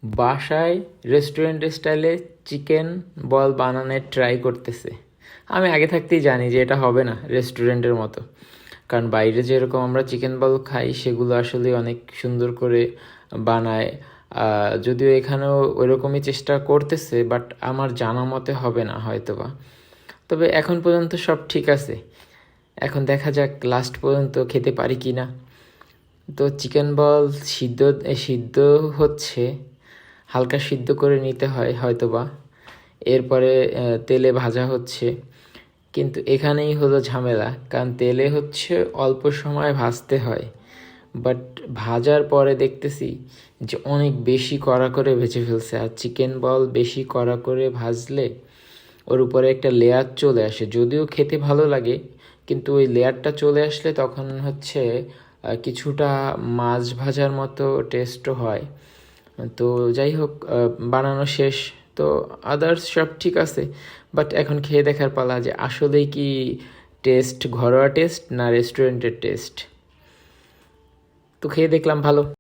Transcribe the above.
বাসায় রেস্টুরেন্ট স্টাইলে চিকেন বল বানানোর ট্রাই করতেছে। আমি আগে থাকতেই জানি যে এটা হবে না রেস্টুরেন্টের মতো, কারণ বাইরে যেরকম আমরা চিকেন বল খাই সেগুলো আসলে অনেক সুন্দর করে বানায়। যদিও এখানেও ওইরকমই চেষ্টা করতেছে, বাট আমার জানা মতে হবে না হয়তোবা। তবে এখন পর্যন্ত সব ঠিক আছে, এখন দেখা যাক লাস্ট পর্যন্ত খেতে পারি কি না। তো চিকেন বল সিদ্ধ সিদ্ধ হচ্ছে, হালকা সিদ্ধ করে নিতে হয় হয়তোবা। এরপরে তেলে ভাজা হচ্ছে, কিন্তু এখানেই হলো ঝামেলা, কারণ তেলে হচ্ছে অল্প সময় ভাজতে হয়, বাট ভাজার পরে দেখতেছি যে অনেক বেশি কড়া করে ভেজে ফেলছে। আর চিকেন বল বেশি কড়া করে ভাজলে ওর উপরে একটা লেয়ার চলে আসে, যদিও খেতে ভালো লাগে, কিন্তু ওই লেয়ারটা চলে আসলে তখন হচ্ছে কিছুটা মাছ ভাজার মতো টেস্টও হয়। তো যাই হোক, বানানো শেষ। তো আদার্স সব ঠিক আছে, বাট এখন খেয়ে দেখার পালা যে আসলেই কি টেস্ট ঘরোয়া টেস্ট না রেস্টুরেন্টের টেস্ট। তো খেয়ে দেখলাম ভালো।